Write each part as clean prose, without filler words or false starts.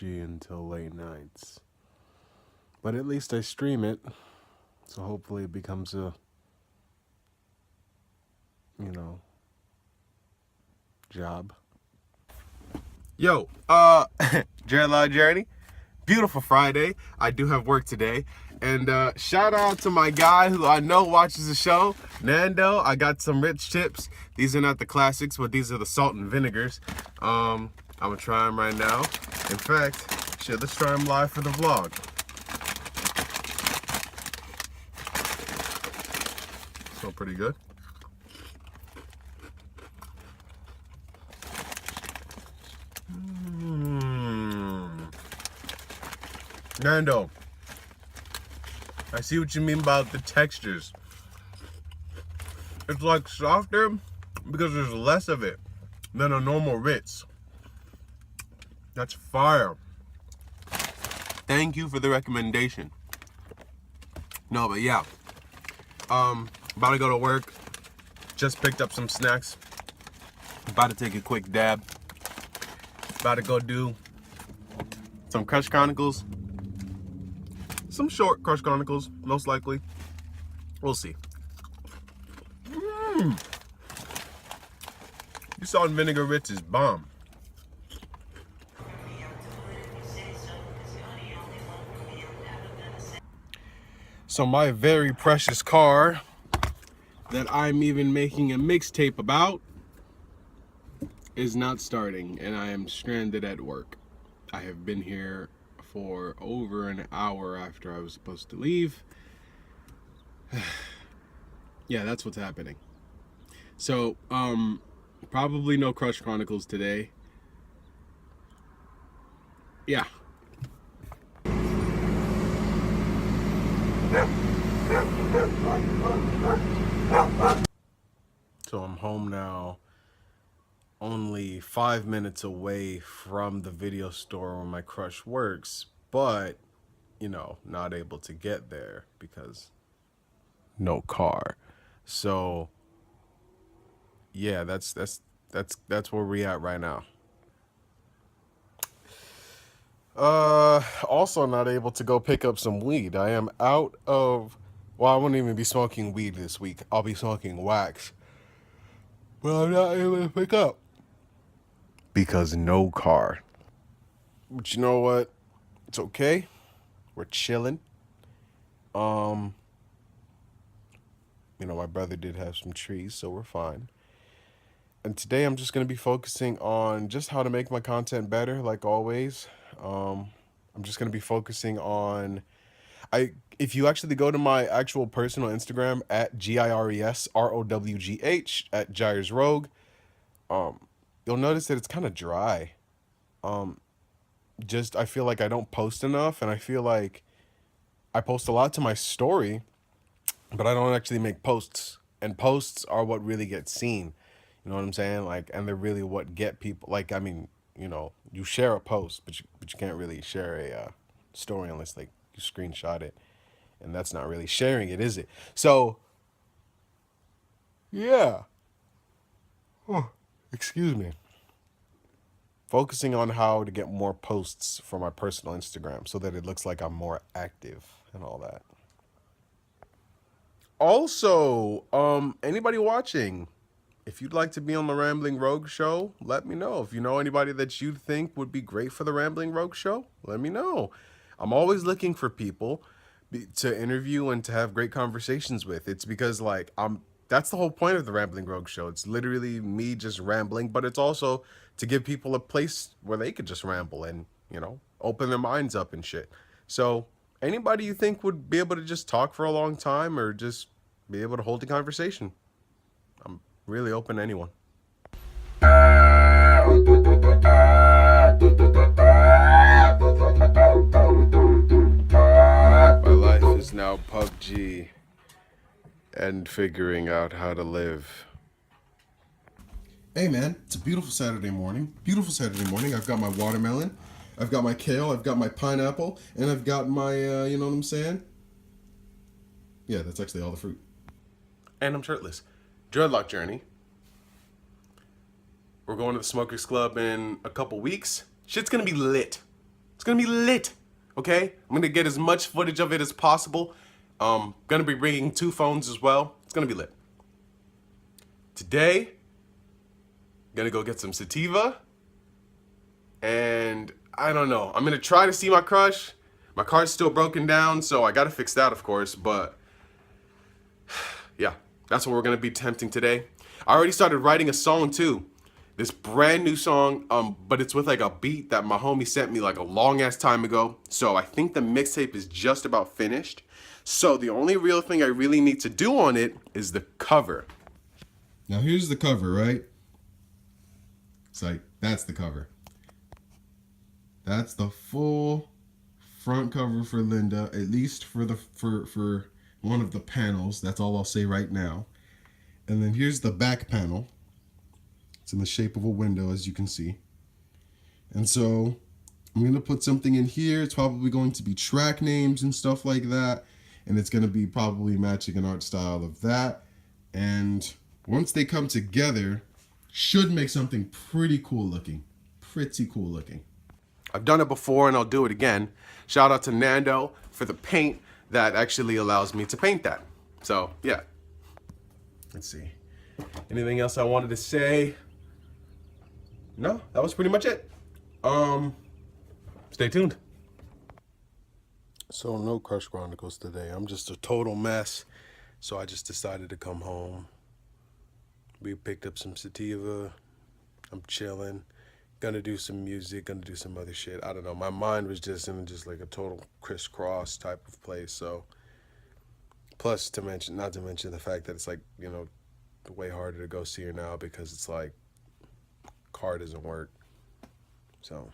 Until late nights, but at least I stream it, so hopefully it becomes a, job. Yo, Dreadlock Journey, beautiful Friday. I do have work today, and shout out to my guy who I know watches the show, Nando. I got some rich chips. These are not the classics, but these are the salt and vinegars. I'm gonna try them right now. In fact, let's try them live for the vlog. Smell pretty good. Nando, I see what you mean about the textures. It's like softer because there's less of it than a normal Ritz. That's fire. Thank you for the recommendation. No, but yeah. About to go to work. Just picked up some snacks. About to take a quick dab. About to go do some Crush Chronicles. Some short Crush Chronicles, most likely. We'll see. You salt and vinegar Ritz is bomb. So my very precious car that I'm even making a mixtape about is not starting, and I am stranded at work. I have been here for over an hour after I was supposed to leave. Yeah, that's what's happening. So, probably no Crush Chronicles today. Yeah. So I'm home now, only 5 minutes away from the video store where my crush works, but, not able to get there because no car. So, yeah, that's where we at right now. Also not able to go pick up some weed. I am out of, well, I won't even be smoking weed this week. I'll be smoking wax. But I'm not able to pick up because no car. But you know what? It's okay. We're chilling. My brother did have some trees, so we're fine. And today I'm just going to be focusing on just how to make my content better, like always. I'm just going to be focusing on, if you actually go to my actual personal Instagram at GIRESROWGH at Gyres Rogue, you'll notice that it's kind of dry. I feel like I don't post enough, and I feel like I post a lot to my story, but I don't actually make posts, and posts are what really get seen. You know what I'm saying? Like, and they're really what get people, like, I mean, you share a post, but you can't really share a story unless, like, you screenshot it, and that's not really sharing it, is it? So, yeah. Oh, excuse me. Focusing on how to get more posts for my personal Instagram so that it looks like I'm more active and all that. Also, anybody watching, if you'd like to be on the Rambling Rogue Show, let me know. If you know anybody that you think would be great for the Rambling Rogue Show, let me know. I'm always looking for people to interview and to have great conversations with. It's because, like, that's the whole point of the Rambling Rogue Show. It's literally me just rambling, but it's also to give people a place where they could just ramble and, open their minds up and shit. So anybody you think would be able to just talk for a long time or just be able to hold a conversation, I'm really open to anyone. about PUBG and figuring out how to live. Hey man, it's a beautiful Saturday morning. Beautiful Saturday morning. I've got my watermelon, I've got my kale, I've got my pineapple, and I've got my, you know what I'm saying? Yeah, that's actually all the fruit. And I'm shirtless. Dreadlock journey. We're going to the Smokers Club in a couple weeks. Shit's gonna be lit. It's gonna be lit, okay? I'm gonna get as much footage of it as possible. Gonna be bringing 2 phones as well. It's gonna be lit. Today, gonna go get some sativa. And I don't know. I'm gonna try to see my crush. My car's still broken down, so I gotta fix that, of course, but yeah, that's what we're gonna be attempting today. I already started writing a song too. This brand new song, but it's with like a beat that my homie sent me like a long ass time ago. So I think the mixtape is just about finished. So the only real thing I really need to do on it is the cover. Now here's the cover, right? It's like, that's the cover. That's the full front cover for Linda, at least for the for one of the panels. That's all I'll say right now. And then here's the back panel. It's in the shape of a window, as you can see. And so I'm going to put something in here. It's probably going to be track names and stuff like that. And it's going to be probably matching an art style of that. And once they come together, should make something pretty cool looking. Pretty cool looking. I've done it before and I'll do it again. Shout out to Nando for the paint that actually allows me to paint that. So, yeah. Let's see. Anything else I wanted to say? No, that was pretty much it. Stay tuned. So no Crush Chronicles today. I'm just a total mess. So I just decided to come home. We picked up some sativa. I'm chilling. Gonna do some music, gonna do some other shit. I don't know. My mind was just in just like a total crisscross type of place. So plus not to mention the fact that it's like, you know, way harder to go see her now because it's like car doesn't work. So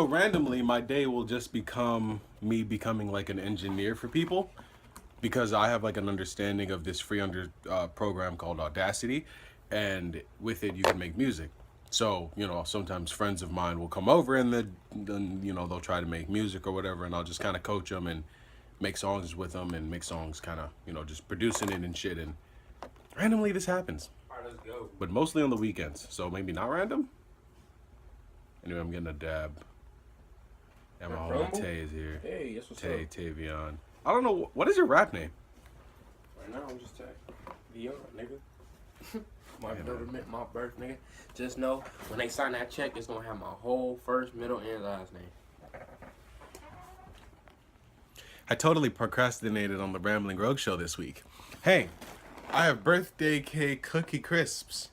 randomly my day will just become me becoming like an engineer for people because I have like an understanding of this free program called Audacity, and with it you can make music. So, you know, sometimes friends of mine will come over and then you know, they'll try to make music or whatever, and I'll just kind of coach them and make songs with them and make songs kind of, you know, just producing it and shit. And randomly this happens. All right, let's go. But mostly on the weekends, so maybe not random. Anyway, I'm getting a dab. And my homie Tay is here. Hey, yes, what's up? Tavion. I don't know, what is your rap name? Right now, I'm just Tay. Dion, nigga. My birth, nigga. Just know, when they sign that check, it's gonna have my whole first, middle, and last name. I totally procrastinated on the Rambling Rogue show this week. Hey, I have birthday cake cookie crisps.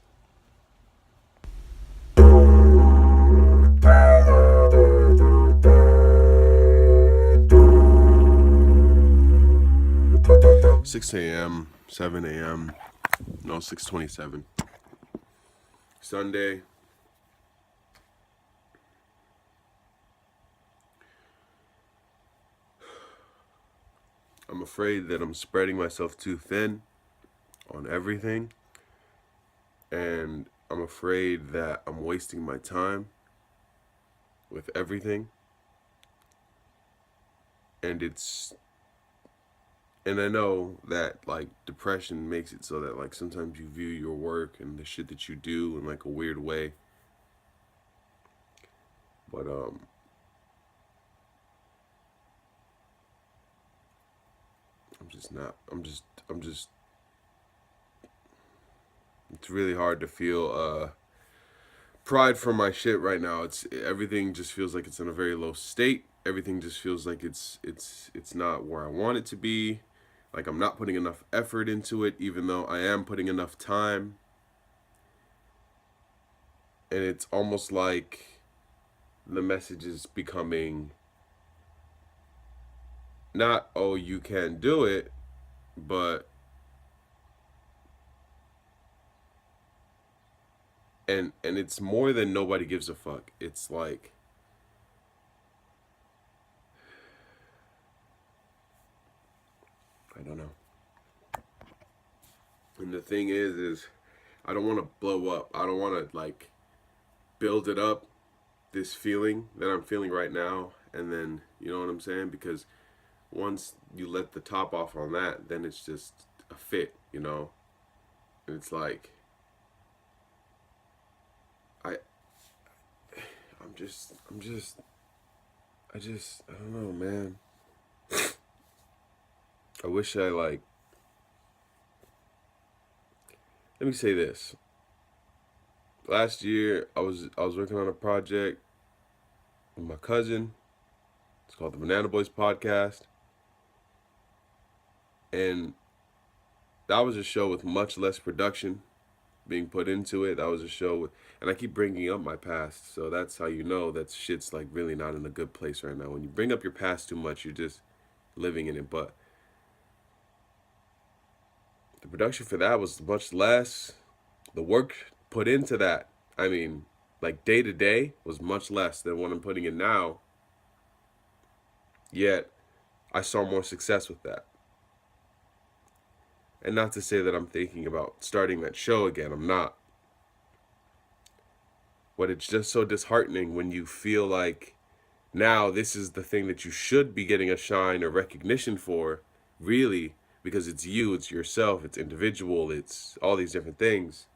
$6 a.m., 7 a.m., no, 6:27. Sunday. I'm afraid that I'm spreading myself too thin on everything. And I'm afraid that I'm wasting my time with everything. And I know that like depression makes it so that like sometimes you view your work and the shit that you do in like a weird way. But I'm just it's really hard to feel pride for my shit right now. Everything just feels like it's in a very low state. Everything just feels like it's not where I want it to be. Like I'm not putting enough effort into it, even though I am putting enough time. And it's almost like the message is becoming not, oh, you can't do it, but and it's more than nobody gives a fuck. It's like, I don't know. And the thing is I don't want to blow up. I don't want to like build it up, this feeling that I'm feeling right now, and then, you know what I'm saying? Because once you let the top off on that, then it's just a fit, you know? And it's like, I don't know, man. I wish I like, let me say this. Last year, I was working on a project with my cousin. It's called the Banana Boys Podcast. And that was a show with much less production being put into it. That was a show with, and I keep bringing up my past, so that's how you know that shit's like really not in a good place right now. When you bring up your past too much, you're just living in it. But the production for that was much less. The work put into that, I mean, like day to day, was much less than what I'm putting in now. Yet, I saw more success with that. And not to say that I'm thinking about starting that show again, I'm not. But it's just so disheartening when you feel like now this is the thing that you should be getting a shine or recognition for, really, because it's you, it's yourself, it's individual, it's all these different things.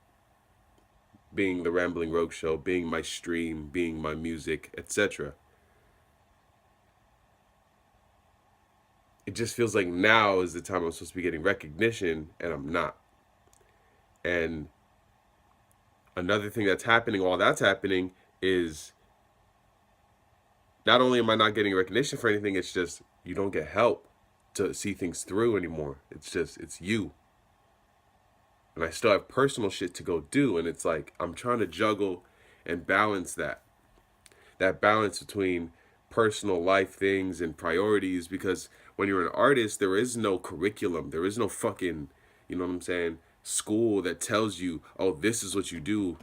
Being the Rambling Rogue Show, being my stream, being my music, etc. It just feels like now is the time I'm supposed to be getting recognition, and I'm not. And another thing that's happening while that's happening is not only am I not getting recognition for anything, it's just you don't get help to see things through anymore. It's just, it's you. And I still have personal shit to go do, and it's like I'm trying to juggle and balance that. That balance between personal life things and priorities, because when you're an artist, there is no curriculum. There is no fucking, you know what I'm saying, school that tells you, oh, this is what you do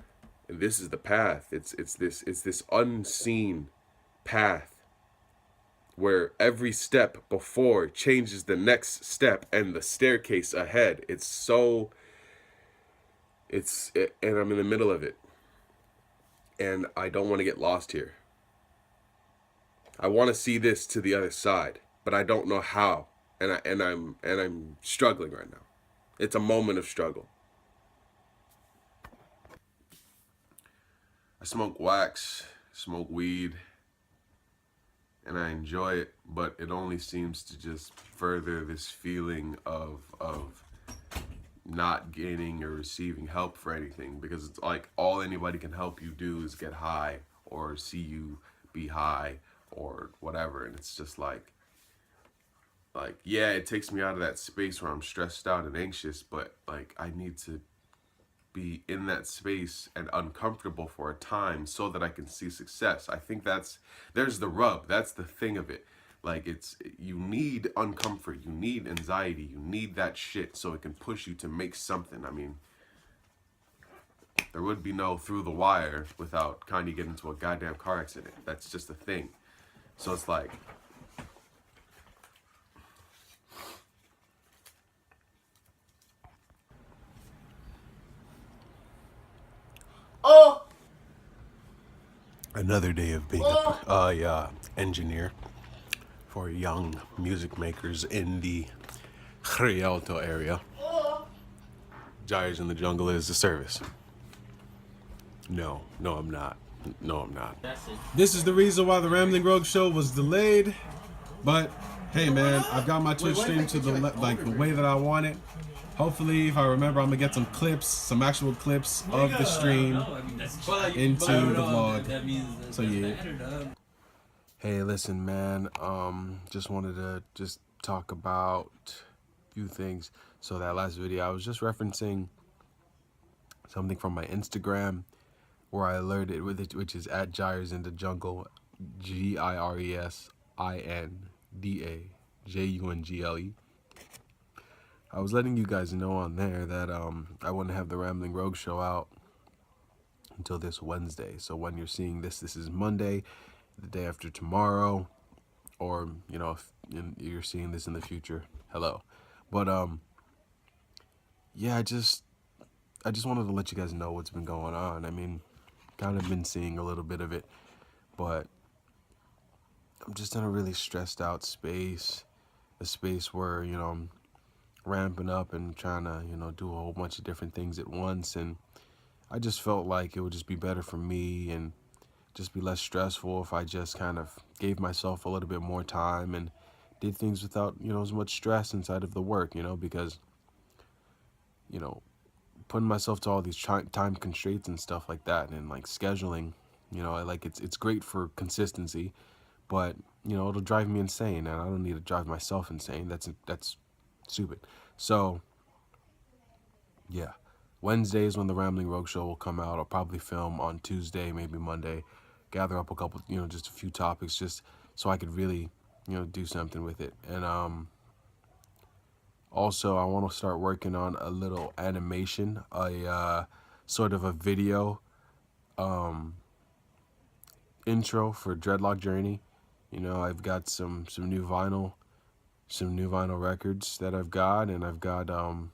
and this is the path. It's this unseen path where every step before changes the next step and the staircase ahead. And I'm in the middle of it. And I don't want to get lost here. I want to see this to the other side, but I don't know how. And I'm struggling right now. It's a moment of struggle. I smoke wax, smoke weed, and I enjoy it, but it only seems to just further this feeling of not gaining or receiving help for anything, because it's like all anybody can help you do is get high or see you be high or whatever. And it's just like, yeah, it takes me out of that space where I'm stressed out and anxious, but like I need to be in that space and uncomfortable for a time so that I can see success. I think there's the rub. That's the thing of it. Like you need uncomfort, you need anxiety, you need that shit so it can push you to make something. I mean, there would be no Through the Wire without Kanye getting into a goddamn car accident. That's just a thing. So it's like, another day of being a engineer for young music makers in the Rialto area. Gyres in the Jungle is the service. No, I'm not. No, I'm not. This is the reason why the Rambling Rogue Show was delayed. But hey, man, I've got my Twitch stream to the way that I want it. Hopefully, if I remember, I'm gonna get some clips, some actual clips of the stream into the vlog. So yeah. Hey, listen, man. Just wanted to talk about a few things. So that last video, I was just referencing something from my Instagram where I alerted with it, which is at Gyres in the Jungle, GIRESINDAJUNGLE. I was letting you guys know on there that I want to have the Rambling Rogue Show out until this Wednesday. So when you're seeing this, this is Monday, the day after tomorrow, or you know, if you're seeing this in the future, hello. But yeah, I just wanted to let you guys know what's been going on. I mean, kind of been seeing a little bit of it, but I'm just in a really stressed out space, a space where, you know, I'm ramping up and trying to, you know, do a whole bunch of different things at once. And I just felt like it would just be better for me and just be less stressful if I just kind of gave myself a little bit more time and did things without, you know, as much stress inside of the work, you know, because, you know, putting myself to all these time constraints and stuff like that, and like scheduling, you know, like it's great for consistency, but you know, it'll drive me insane, and I don't need to drive myself insane. That's stupid. So yeah, Wednesday is when the Rambling Rogue Show will come out. I'll probably film on Tuesday, maybe Monday, gather up a couple, you know, just a few topics, just so I could really, you know, do something with it. And also, I want to start working on a little animation, a sort of a video intro for Dreadlock Journey. You know, I've got some new vinyl records that I've got, and I've got you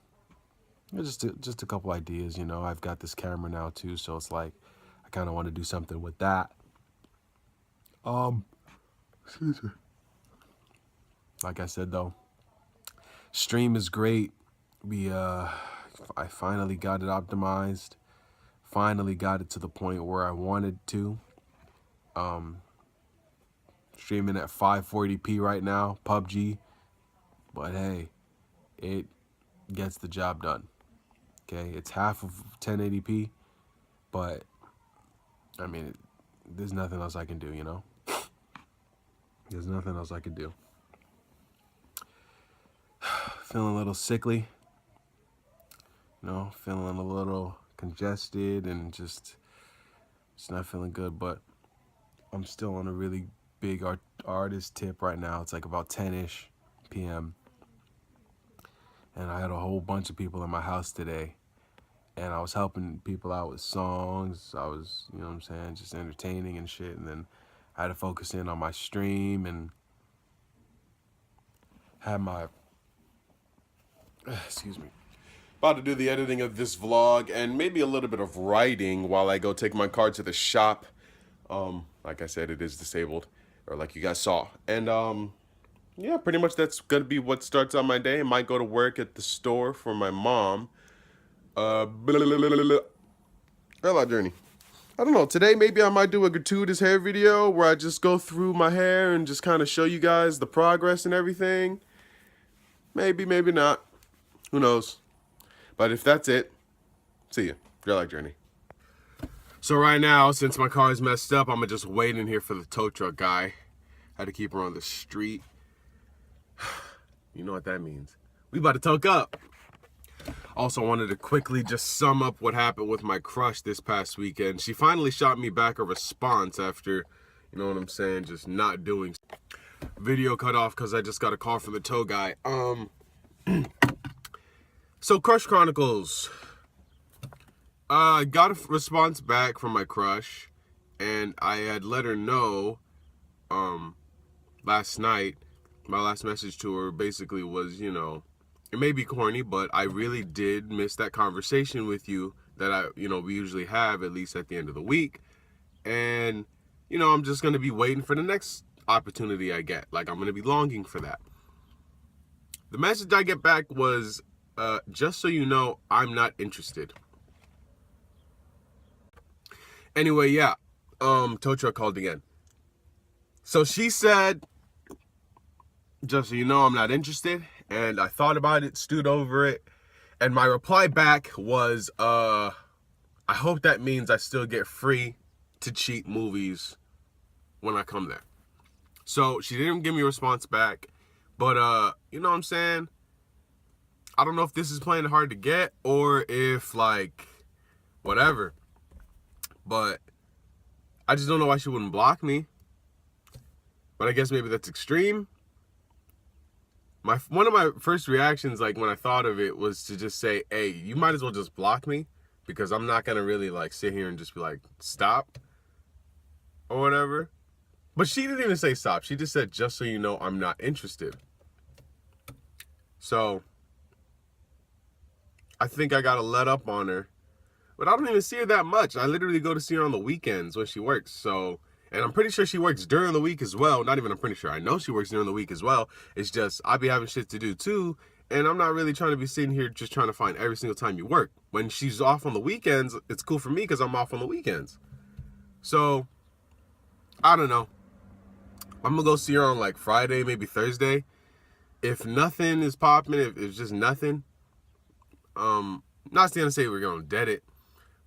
know, just a couple ideas. You know, I've got this camera now too, so it's like I kind of want to do something with that. Excuse me. Like I said though, stream is great. I finally got it optimized. Finally got it to the point where I wanted to. Streaming at 540p right now, PUBG. But hey, it gets the job done. Okay, it's half of 1080p, but I mean, there's nothing else I can do, you know? There's nothing else I can do. Feeling a little sickly, you know, feeling a little congested and just not feeling good, but I'm still on a really big artist tip right now. It's like about 10-ish p.m. and I had a whole bunch of people in my house today, and I was helping people out with songs. I was, you know what I'm saying, just entertaining and shit, and then I had to focus in on my stream and had my excuse me, about to do the editing of this vlog and maybe a little bit of writing while I go take my car to the shop. Like I said, it is disabled, or like you guys saw. And yeah, pretty much that's gonna be what starts on my day. I might go to work at the store for my mom. Dreadlock Journey. I don't know, today maybe I might do a gratuitous hair video where I just go through my hair and just kind of show you guys the progress and everything. Maybe, maybe not. Who knows? But if that's it, see ya. Dreadlock Journey. So right now, since my car is messed up, I'm gonna just wait in here for the tow truck guy. Had to keep her on the street. You know what that means. We about to toke up. Also wanted to quickly just sum up what happened with my crush this past weekend. She finally shot me back a response after, you know what I'm saying, just not doing. Video cut off because I just got a call from the tow guy. So Crush Chronicles. I got a response back from my crush, and I had let her know last night. My last message to her basically was, you know, it may be corny, but I really did miss that conversation with you that we usually have at least at the end of the week. And, you know, I'm just going to be waiting for the next opportunity I get. Like, I'm going to be longing for that. The message I get back was, just so you know, I'm not interested. Anyway, yeah, tow truck called again. So she said, just so you know, I'm not interested. And I thought about it, stewed over it. And my reply back was, I hope that means I still get free to cheap movies when I come there. So she didn't give me a response back. But, you know what I'm saying? I don't know if this is playing hard to get or if, like, whatever. But I just don't know why she wouldn't block me. But I guess maybe that's extreme. One of my first reactions, like when I thought of it, was to just say, hey, you might as well just block me, because I'm not gonna really like sit here and just be like, stop or whatever. But she didn't even say stop. She just said, just so you know, I'm not interested. So I think I gotta let up on her. But I don't even see her that much. I literally go to see her on the weekends when she works. So, and I'm pretty sure she works during the week as well. Not even I'm pretty sure. I know she works during the week as well. It's just I be having shit to do too. And I'm not really trying to be sitting here just trying to find every single time you work. When she's off on the weekends, it's cool for me because I'm off on the weekends. So, I don't know. I'm going to go see her on like Friday, maybe Thursday. If nothing is popping, if it's just nothing, not going to say we're going to dead it.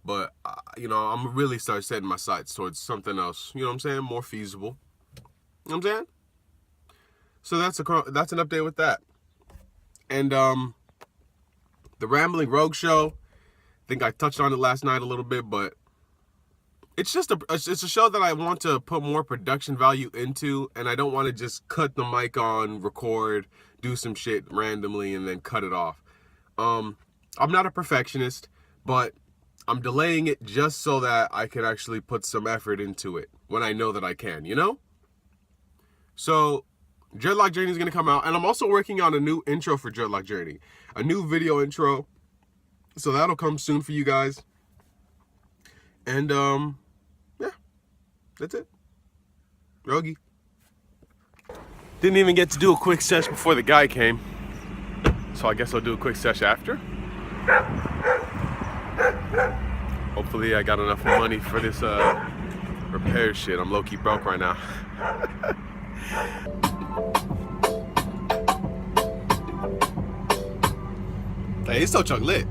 But, you know, I'm going to really start setting my sights towards something else, you know what I'm saying, more feasible. You know what I'm saying? So that's an update with that. And the Rambling Rogue show, I think I touched on it last night a little bit, but it's a show that I want to put more production value into, and I don't want to just cut the mic on, record, do some shit randomly, and then cut it off. I'm not a perfectionist, but I'm delaying it just so that I can actually put some effort into it when I know that I can, you know? So, Dreadlock Journey is going to come out, and I'm also working on a new intro for Dreadlock Journey. A new video intro. So that'll come soon for you guys. And, yeah. That's it. Rogie. Didn't even get to do a quick sesh before the guy came. So I guess I'll do a quick sesh after. Hopefully I got enough money for this repair shit. I'm low-key broke right now. Hey, it's so chuck lit.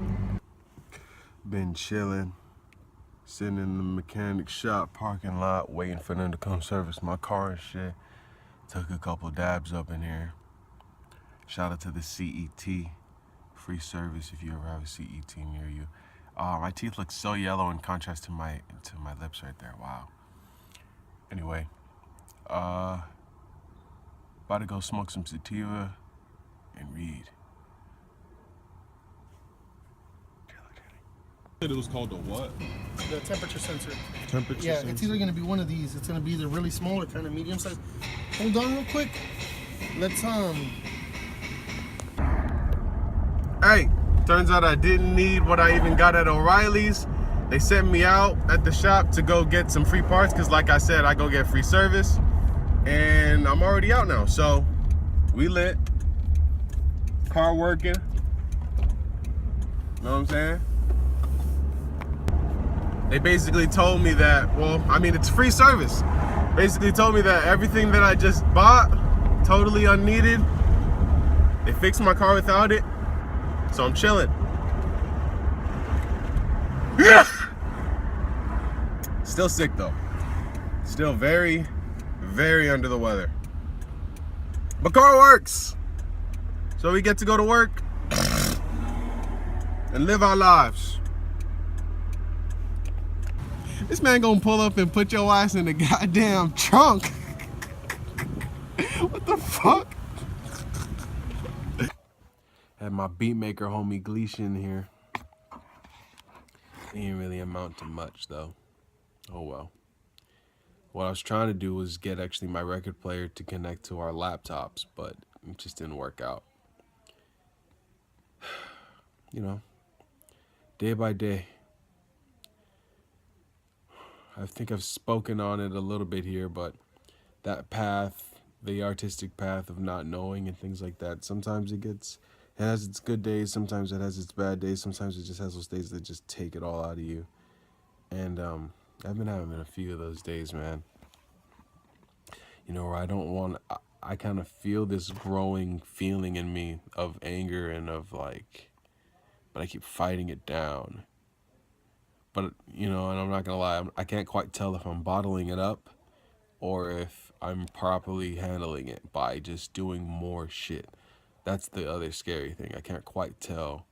Been chilling, sitting in the mechanic shop parking lot, waiting for them to come service my car and shit. Took a couple dabs up in here. Shout out to the CET. Free service if you ever have a CET near you. My teeth look so yellow in contrast to my lips right there. Wow. Anyway, about to go smoke some sativa and read. It was called the what? The temperature sensor. Temperature Yeah, sensor. it's either going to be one of these. It's going to be either really small or kind of medium size. Hold on real quick. Let's Hey, turns out I didn't need what I even got at O'Reilly's. They sent me out at the shop to go get some free parts because, like I said, I go get free service. And I'm already out now, so we lit. Car working. Know what I'm saying? They basically told me that, well, I mean, it's free service. Basically told me that everything that I just bought, totally unneeded. They fixed my car without it. So I'm chilling. Yeah. Still sick though. Still very, very under the weather. But car works. So we get to go to work and live our lives. This man gonna pull up and put your ass in the goddamn trunk. What the fuck? Had my beat maker homie Gleecian here. Didn't really amount to much though. Oh well. What I was trying to do was get actually my record player to connect to our laptops, but it just didn't work out. You know, day by day. I think I've spoken on it a little bit here, but that path, the artistic path of not knowing and things like that, sometimes it has its good days, sometimes it has its bad days, sometimes it just has those days that just take it all out of you. And I've been having a few of those days, man. You know, where I kind of feel this growing feeling in me of anger and of like, but I keep fighting it down. But, you know, and I'm not going to lie, I can't quite tell if I'm bottling it up or if I'm properly handling it by just doing more shit. That's the other scary thing. I can't quite tell